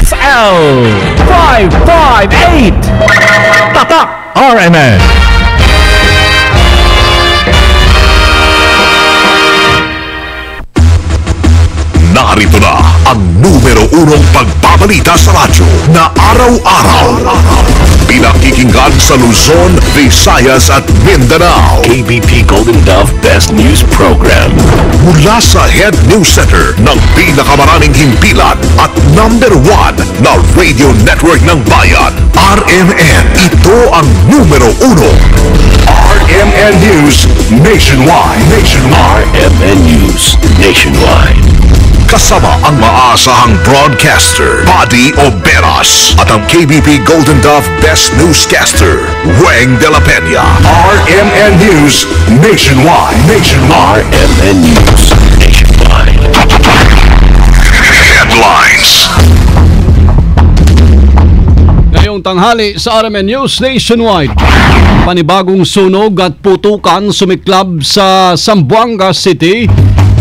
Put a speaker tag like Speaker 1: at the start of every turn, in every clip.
Speaker 1: SL 558 Tatak RMN.
Speaker 2: Narito na ang numero 1 pagbabalita sa radyo na araw-araw. Pinakikinggan sa Luzon, Visayas at Mindanao.
Speaker 3: KBP Golden Dove Best News Program.
Speaker 2: Mula sa Head News Center ng pinakamaraming himpilan at number 1 na radio network ng bayan, RMN. Ito ang numero 1. RMN News Nationwide.
Speaker 3: RMN News Nationwide.
Speaker 2: Kasama ang maasahang broadcaster, Buddy Oberas, at ang KBP Golden Dove Best Newscaster, Weng de la Peña. RMN News Nationwide.
Speaker 3: RMN News Nationwide.
Speaker 2: Headlines.
Speaker 4: Ngayong tanghali sa RMN News Nationwide, panibagong sunog at putukan sumiklab sa Zamboanga City.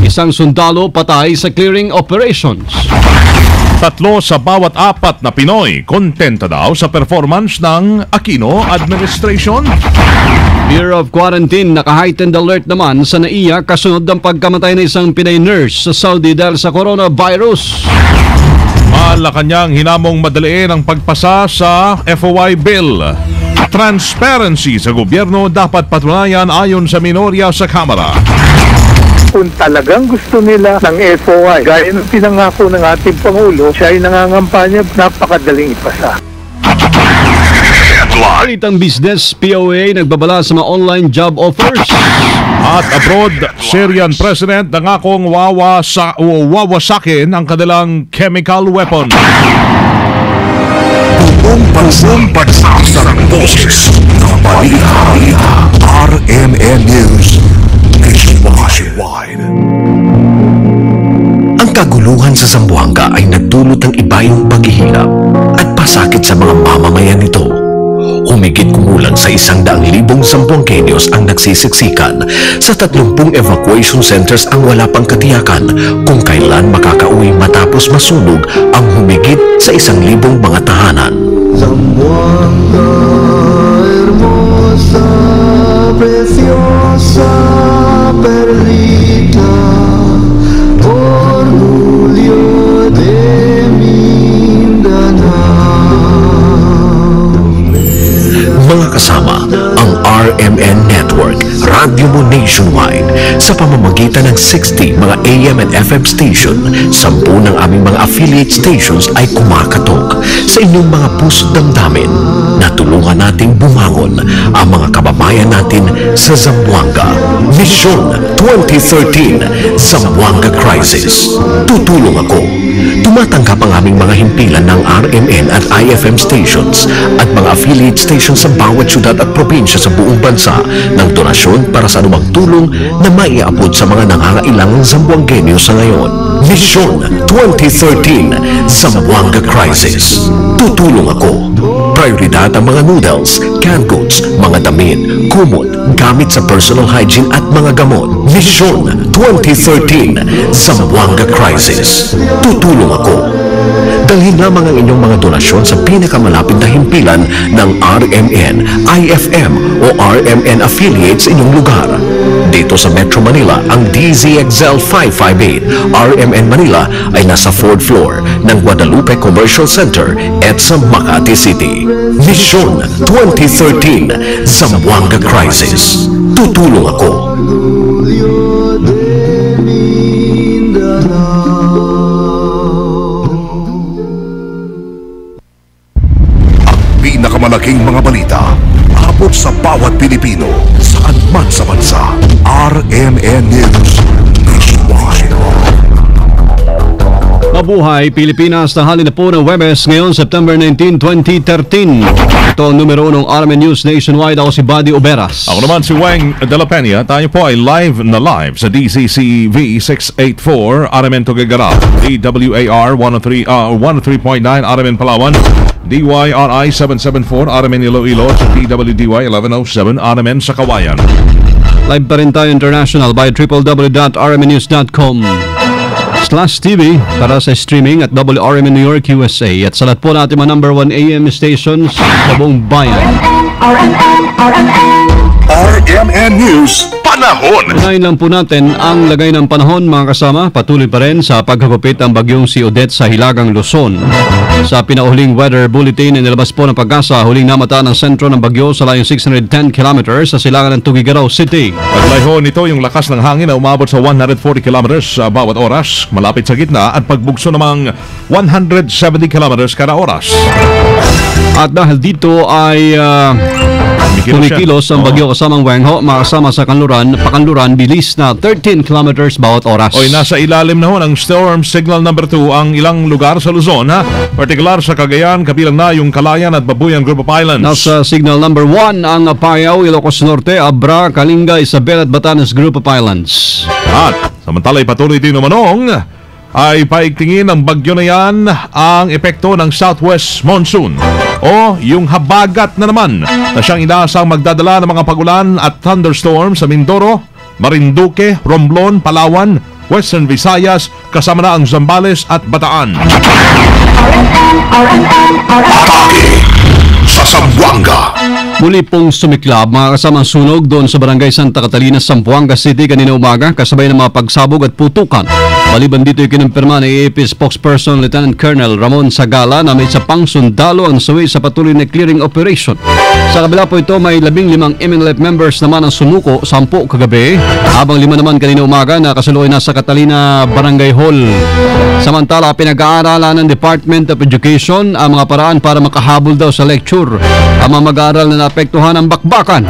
Speaker 4: Isang sundalo patay sa clearing operations.
Speaker 1: 3 sa bawat 4 na Pinoy kontento daw sa performance ng Aquino Administration.
Speaker 4: Fear of quarantine, naka-heightened alert naman sa NAIA kasunod ng pagkamatay ng isang Pinay nurse sa Saudi dahil sa coronavirus.
Speaker 1: Malacanang hinamong madaliin ang pagpasa sa FOI bill. Transparency sa gobyerno dapat patunayan ayon sa minorya sa Kamara.
Speaker 5: Kung talagang gusto nila ng FOI, gaya ng pinangako ng ating Pangulo, siya ay nangangampanya, napakadaling ipasa.
Speaker 4: Ang business, POA nagbabala sa mga online job offers.
Speaker 1: At abroad, Syrian President nangakong wawasakin ang kanilang chemical weapon.
Speaker 2: Buong pagsasarang boses ng balita. RMN News Nationwide.
Speaker 3: Ang kaguluhan sa Zamboanga ay nagdulot ng ibayong paghihirap at pasakit sa mga mamamayan nito. Humigit kumulang sa 100,000 Zamboangueños ang nagsisiksikan sa 30 evacuation centers ang wala pang katiyakan kung kailan makakauwi matapos masunog ang humigit sa 1,000 mga tahanan.
Speaker 6: Zamboanga, hermosa, preciosa, perlita, orgullo de Mindanao.
Speaker 3: Mga kasama, ang RMN Network, radyo mo nationwide, sa pamamagitan ng 60 mga AM and FM station, 10 ng aming mga affiliate stations ay kumakatok sa inyong mga puso't damdamin na tulungan nating bumangon ang mga kababayan natin sa Zamboanga. Mission 2013, Zamboanga Crisis. Tutulong ako. Tumatanggap ang aming mga himpilan ng RMN at IFM stations at mga affiliate stations sa bawat syudad at probinsya sa buong bansa ng donasyon para sa anumang tulong na maiabot sa mga nangangailangang Zamboangueño sa ngayon. Mission 2013, Zamboanga Crisis. Tutulong ako. Prioridad ang mga noodles, canned goods, mga damit, kumot, gamit sa personal hygiene at mga gamot. Mission 2013, Zamboanga Crisis. Tutulong ako. Dalhin lamang ang inyong mga donasyon sa pinakamalapit na himpilan ng RMN, IFM o RMN affiliates sa inyong lugar. Dito sa Metro Manila, ang DZXL 558 RMN Manila ay nasa 4th floor ng Guadalupe Commercial Center at sa Makati City. Mission 2013, Zamboanga Crisis. Tutulong ako.
Speaker 6: Orgullo de Mindanao.
Speaker 2: Pinakamalaking mga balita, abot sa bawat Pilipino, saan man sa bansa. RMN News Nationwide.
Speaker 4: Mabuhay Pilipinas, tanghali na po ng Webes ngayon September 19, 2013. Ito ang numero 1 ng RMN News Nationwide. Ako si Buddy Oberas.
Speaker 1: Ako naman si Weng de la Peña. Tayo po ay live na live sa DCCV 684 RMN Tuguegarao, DWAR 103.9 RMN Palawan, DYRI 774 RMN Iloilo, sa DWDY 1107 RMN sa Kawayan.
Speaker 4: Live pa rin tayo international by www.rmnews.com. TV para sa streaming at WRMN New York, USA. At sa lahat po natin mga number 1 AM stations sa buong bayan.
Speaker 2: RMN News Panahon.
Speaker 4: Unahin lang po natin ang lagay ng panahon mga kasama. Patuloy pa rin sa paghagupit ang bagyong si Odette sa Hilagang Luzon. Sa pinauhuling weather bulletin na nilabas po ng Pag-asa, huling namata ng sentro ng bagyo sa layong 610 kilometers sa silangan ng Tuguegarao City.
Speaker 1: Paglayho nito yung lakas ng hangin na umabot sa 140 kilometers sa bawat oras, malapit sa gitna at pagbugso namang 170 kilometers kada oras.
Speaker 4: At dahil dito ay kumikilos ang bagyo kasamang Wengho, makasama sa Pakanluran, bilis na 13 kilometers bawat oras.
Speaker 1: Oy, nasa ilalim na ho ng Storm Signal number 2 ang ilang lugar sa Luzon, ha? Partikular sa Cagayan, kabilang na yung Calayan at Babuyan Group of Islands.
Speaker 4: Nasa Signal number 1 ang Apayao, Ilocos Norte, Abra, Kalinga, Isabela at Batanes Group of Islands.
Speaker 1: At samantala'y patuloy din namanong ay paigtingin ng bagyo na yan ang epekto ng Southwest Monsoon o yung habagat na naman na siyang inaasang magdadala ng mga pagulan at thunderstorm sa Mindoro, Marinduque, Romblon, Palawan, Western Visayas, kasama na ang Zambales at Bataan.
Speaker 2: Sa Zamboanga.
Speaker 4: Muli pong sumiklab mga kasamang sunog doon sa Barangay Santa Catalina, Zamboanga City kanina umaga kasabay ng mga pagsabog at putukan. Maliban dito yung kinumpirma ni AAP spokesperson Lieutenant Colonel Ramon Sagala na may isa pang sundalo ang nasawi sa patuloy na clearing operation. Sa kabila po ito may 15 MNLF members naman ang sumuko, 10 kagabi, habang 5 naman kanina umaga na kasalukuyan na sa Catalina Barangay Hall. Samantala pinag-aaralan ng Department of Education ang mga paraan para makahabol daw sa lecture ang mga mag-aaral na naapektuhan ng bakbakan.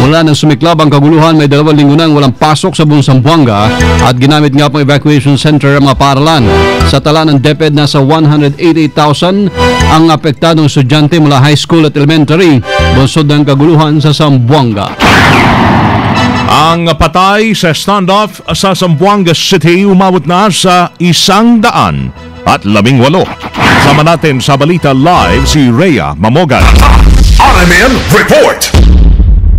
Speaker 4: Mula nang sumiklab ang kaguluhan, may 2 linggo nang walang pasok sa buong Zamboanga at ginamit nga pong evacuation center ang mga paaralan. Sa tala ng DepEd, nasa 188,000 ang apektadong estudyante mula high school at elementary, bunsod ng kaguluhan sa Zamboanga.
Speaker 1: Ang patay sa standoff sa Zamboanga City umabot na sa 118. Sama natin sa Balita Live si Rhea Mamogan.
Speaker 2: RMN Report.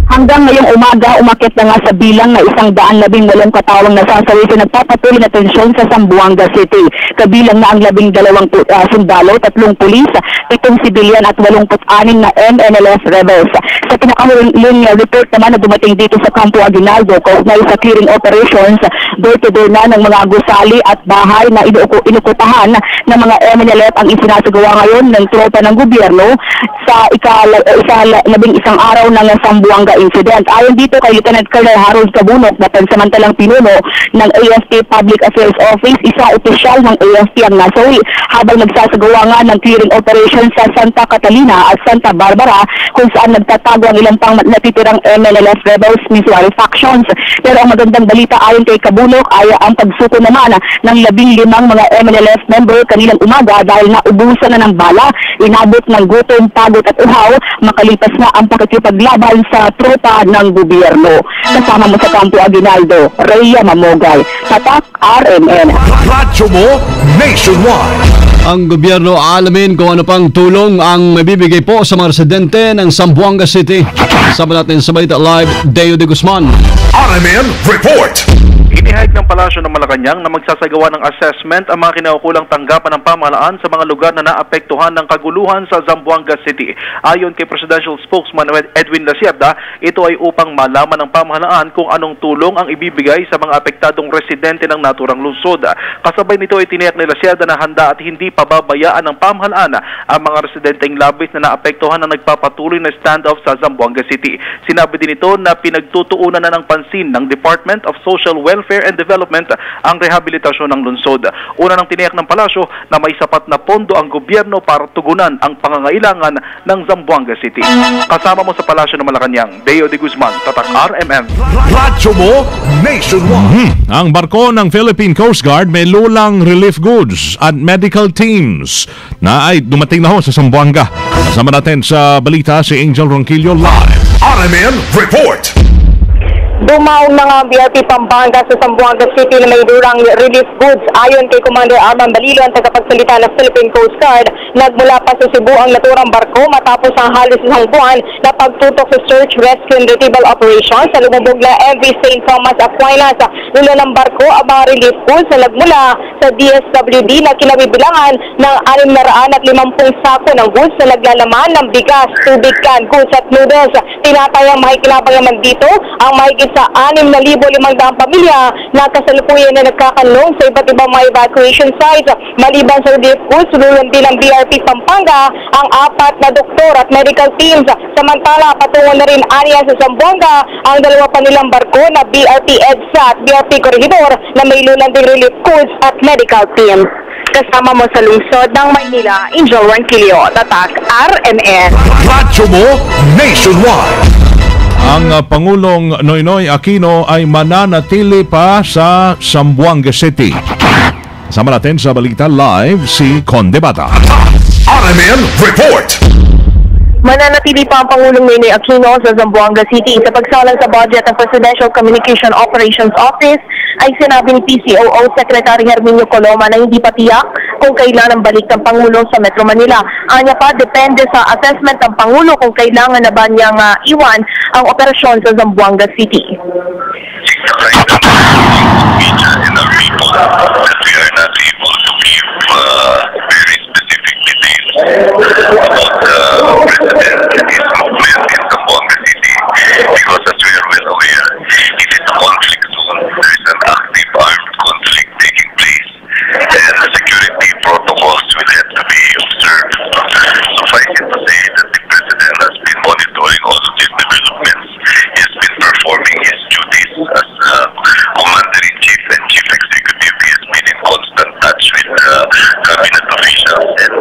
Speaker 7: Hanggang ngayong umaga, umakit na nga sa bilang na 118 katawang nasasawi sa nagpapatuloy na tensyon sa Zamboanga City. Kabilang na ang 12 sundalo, 3 pulis, 7 sibilyan at 86 na MNLF rebels. Sa pinakahuling report naman na dumating dito sa Campo Aguinaldo, kaugnay sa clearing operations, door-to-door na ng mga gusali at bahay na inukupahan ng mga MNLF ang isinasagawa ngayon ng tropa ng gobyerno sa 11 araw ng Zamboanga incident. Ayon dito kay Lieutenant Colonel Harold Cabunok na pansamantalang pinuno ng AFP Public Affairs Office, isang opisyal ng AFP ang nasawi habang nagsasagawa nga ng clearing operation sa Santa Catalina at Santa Barbara kung saan nagtatago ang ilang pang natitirang MNLF rebels Miswari factions. Pero ang magandang balita ayon kay Cabunok ay ang pagsuko naman ng 15 mga MNLF member kanilang umaga dahil naubusan na ng bala, inabot ng gutom, pagod at uhaw, makalipas na ang pakikipaglaban sa tropa ng gobyerno. Kasama mo sa Campo Aguinaldo, Rhea Mamogay, Tatak RMN.
Speaker 2: Radyo mo nationwide.
Speaker 4: Ang gobyerno alamin kung ano pang tulong ang mabibigay po sa mga residente ng Zamboanga City. Kasama natin sa Balita Live, Deo de Guzman.
Speaker 2: RMN Report.
Speaker 8: Inihayag ng Palasyo ng Malacanang na magsasagawa ng assessment ang mga kinaukulang tanggapan ng pamahalaan sa mga lugar na naapektuhan ng kaguluhan sa Zamboanga City. Ayon kay Presidential Spokesman Edwin Lacierda, ito ay upang malaman ng pamahalaan kung anong tulong ang ibibigay sa mga apektadong residente ng naturang lungsod. Kasabay nito ay tiniyak ni Lacierda na handa at hindi pababayaan ng pamahalaan ang mga residenteng labis na naapektuhan ng nagpapatuloy na standoff sa Zamboanga City. Sinabi din ito na pinagtutuunan na ng pansin ng Department of Social Welfare and Development ang rehabilitasyon ng lungsod. Una nang tiniyak ng Palasyo na may sapat na pondo ang gobyerno para tugunan ang pangangailangan ng Zamboanga City. Kasama mo sa Palasyo ng Malacanang, Deo de Guzman, Tatak RMN.
Speaker 2: Radyo mo nationwide.
Speaker 1: Ang barko ng Philippine Coast Guard may lulang relief goods at medical teams na ay dumating na ho sa Zamboanga. Kasama natin sa balita si Angel Ronquillo live.
Speaker 2: RMN Report.
Speaker 7: Dumaong na nga BRP Pampanga sa Zamboanga City na may durang relief goods. Ayon kay Commander Arman Balilo, ang tagapagsalita ng Philippine Coast Guard, Nagmula pa sa Cebu ang naturang barko matapos ang halos isang buwan na pagtutok sa search, rescue and retrieval operations sa lumubog na MV St. Thomas Aquinas. Nila ng barko ang mga relief goods na nagmula sa DSWD na kinabibilangan ng 650 sako ng goods na naglalaman ng bigas, tubig can, goods at noodles. Tinatayang makikinabang naman dito ang mahigit sa 6,500 pamilya na kasalukuyan na nagkakanlong sa iba't ibang mga evacuation sites. Maliban sa relief goods, sulungan din ng BRP Pampanga ang 4 na doktor at medical teams. Samantala, patungo na rin aniya sa Zamboanga ang 2 pa nilang barko na BRP EDSA at BRP Corregidor na may lunan din relief goods at medical teams. Kasama mo sa lungsod ng Maynila, Angel Ranquillo, Tatak, RMN.
Speaker 2: Radyo mo nationwide.
Speaker 1: Ang Pangulong Noynoy Aquino ay mananatili pa sa Zamboanga City. Sama natin sa Balita Live si Conde Bata.
Speaker 2: RMN Report.
Speaker 7: Mananatili pa ang Pangulong Noynoy Aquino sa Zamboanga City. Sa pagsalang sa budget ng Presidential Communication Operations Office ay sinabi ni PCOO Secretary Herminio Coloma na hindi pa tiyak kung kailan ang balik ng Pangulo sa Metro Manila. Anya pa, depende sa assessment ng Pangulo kung kailangan na ba niyang iwan ang operasyon sa Zamboanga City.
Speaker 9: In our report that we are not able to give very specific details about the President and his movement in Zamboanga City because as we are well aware, it is a conflict zone. There is an active armed conflict taking place and the security protocols will have to be observed. Suffice it to say that the President has been monitoring all of these developments. He has been performing his duties as Commander-in-Chief and Chief Executive. He has been in constant touch with cabinet officials and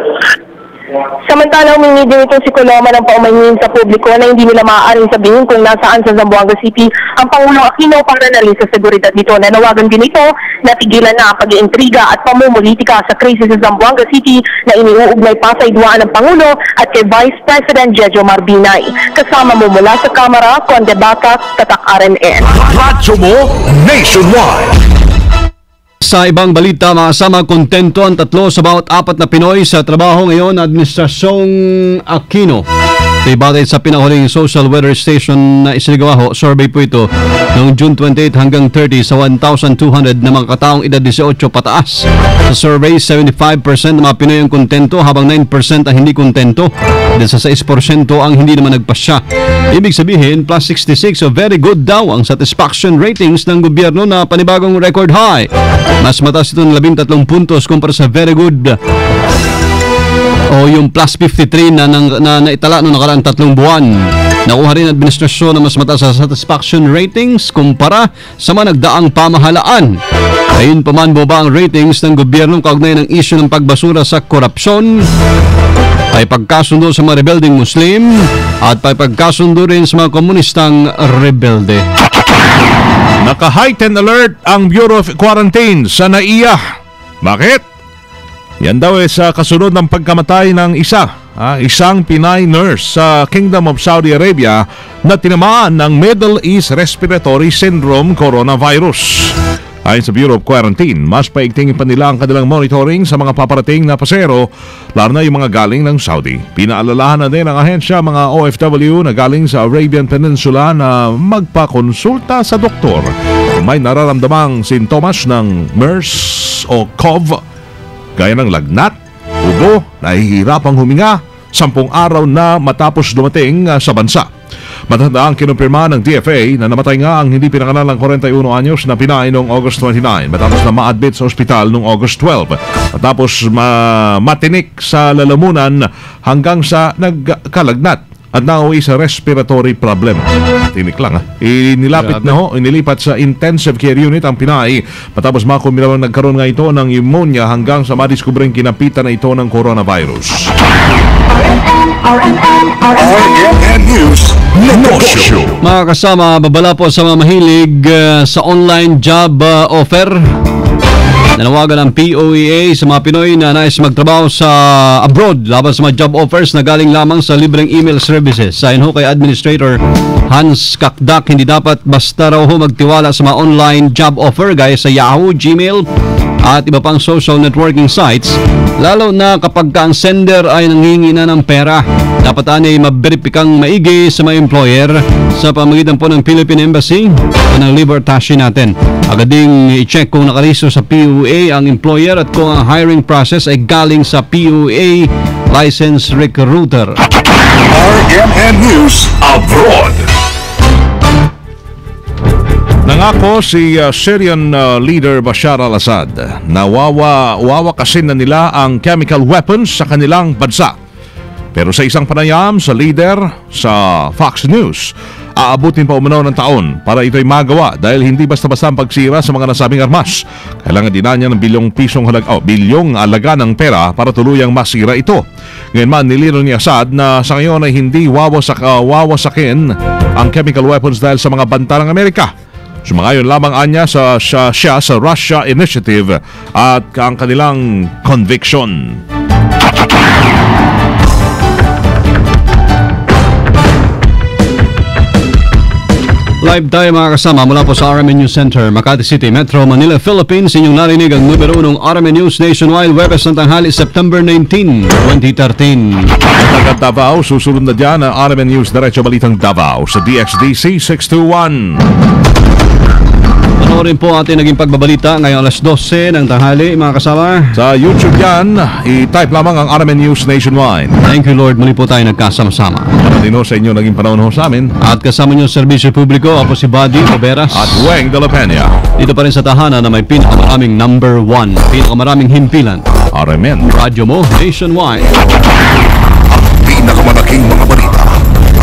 Speaker 7: Samantala, humingi din ito si Coloma ng paumanhin sa publiko na hindi nila maaaring sabihin kung nasaan sa Zamboanga City ang Pangulong Aquino para nalin sa seguridad nito. Nanawagan din ito na tigilan na ang pag-iintriga at pamumulitika sa krisis sa Zamboanga City na iniuugnay pa sa idwaan ng Pangulo at kay Vice President Jejo Marbinay. Kasama mo mula sa Kamara, Conde Bata, Tatak RMN.
Speaker 2: Radyo mo nationwide.
Speaker 4: Sa ibang balita, makasama kontento ang 3 sa bawat 4 na Pinoy sa trabaho ngayon na Administrasyong Aquino. Ito'y batay sa pinahuling social weather station na isinagawa survey po ito noong June 28 hanggang 30 sa 1,200 na mga kataong edad 18 pataas. Sa survey, 75% ng mga Pinoy ang kontento habang 9% ang hindi kontento. Dahil sa 6% ang hindi naman nagpasya. Ibig sabihin, plus 66 o very good daw ang satisfaction ratings ng gobyerno na panibagong record high. Mas mataas ito ng 13 puntos kumpara sa very good o yung plus 53 na naitala noong nakaraang 3 buwan. Nakuha rin administrasyon na mas mataas sa satisfaction ratings kumpara sa mga nagdaang pamahalaan. Ayun pa man, baba ang ratings ng gobyerno kaugnay ng issue ng pagbasura sa korupsyon, ay pagkasundo sa mga rebelding Muslim at ay pagkasundo rin sa mga komunistang rebelde.
Speaker 1: Naka-heightened alert ang Bureau of Quarantine sa NAIA. Bakit? Yan daw sa kasunod ng pagkamatay ng isang Pinay nurse sa Kingdom of Saudi Arabia na tinamaan ng Middle East Respiratory Syndrome coronavirus. Ayon sa Bureau of Quarantine, mas paigtingin pa nila ang kanilang monitoring sa mga paparating na pasero, lalo na yung mga galing ng Saudi. Pinaalalahan na din ang ahensya mga OFW na galing sa Arabian Peninsula na magpakonsulta sa doktor kung may nararamdamang sintomas ng MERS o COV, gaya ng lagnat, ubo, nahihirapang huminga, 10 araw na matapos dumating sa bansa. Matanda ang kinumpirma ng DFA na namatay nga ang hindi pinangalan ng 41 anyos na Pinay noong August 29 matapos na ma-admit sa ospital noong August 12. Matapos matinik sa lalamunan hanggang sa nagkalagnat at nauwi sa respiratory problem. Tinik lang inilipat sa intensive care unit ang Pinay matapos makumilang nagkaroon nga ito ng pneumonia hanggang sa madiskubreng kinapitan na ito ng coronavirus.
Speaker 2: RMN News Negosyo.
Speaker 4: Mga kasama, babala po sa mga mahilig sa online job offer. Nanawagan ang POEA sa mga Pinoy na nais magtrabaho sa abroad laban sa mga job offers na galing lamang sa libreng email services. Sayon ho kay Administrator Hans Kakdak, hindi dapat basta raw ho magtiwala sa mga online job offer gaya sa Yahoo, Gmail at iba pang social networking sites, lalo na kapag ang sender ay nangingi na ng pera. Dapat ay maberipikang maigi sa mga employer sa pamagitan po ng Philippine Embassy o ng Libertasyon natin. Agad ding i-check kung nakarehistro sa PUA ang employer at kung ang hiring process ay galing sa PUA license recruiter.
Speaker 2: RMN News Abroad.
Speaker 1: Nangako si Syrian leader Bashar al-Assad na wawakasin na nila ang chemical weapons sa kanilang bansa. Pero sa isang panayam sa leader sa Fox News, aabutin pa umano ng taon para ito'y magawa dahil hindi basta-basta ang pagsira sa mga nasabing armas. Kailangan din niya ng bilyong alaga ng pera para tuluyang masira ito. Ngayon man, nilino ni Assad na sa ngayon ay hindi wawasakin ang chemical weapons dahil sa mga banta ng Amerika. Sumangayon lamang anya sa Russia Initiative at ang kanilang conviction.
Speaker 4: Live tayo mga kasama mula po sa RMN News Center, Makati City, Metro Manila, Philippines. Inyong narinig ang numero 1 RMN News Nationwide, Webes ng tanghali, September 19, 2013.
Speaker 1: Tagat Davao, susunod na dyan ang RMN News Diretso Balitang Davao sa DXDC 621.
Speaker 4: Panoorin po ating naging pagbabalita ngayong alas 12 ng tanghali, mga kasama.
Speaker 1: Sa YouTube yan, i-type lamang ang RMN News Nationwide.
Speaker 4: Thank you Lord, muli po tayo nagkasama-sama.
Speaker 1: Dino sa inyo naging panahon ho sa amin.
Speaker 4: At kasama nyo sa Serbisyo Publiko, ako si Buddy Oberas.
Speaker 1: At Weng de la Peña.
Speaker 4: Dito pa rin sa tahanan na may pinakamaraming number 1, pinakamaraming himpilan.
Speaker 1: RMN.
Speaker 4: Radyo mo nationwide.
Speaker 2: Ang pinakamalaking mga balita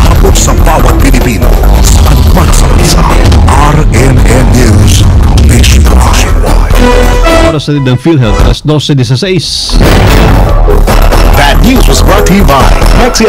Speaker 2: habot sa bawat Pilipino. Saan man sa bansa. RMN News Nationwide.
Speaker 4: Oras na din ng PhilHealth, alas 12:16.
Speaker 2: That news was brought to you by Maxi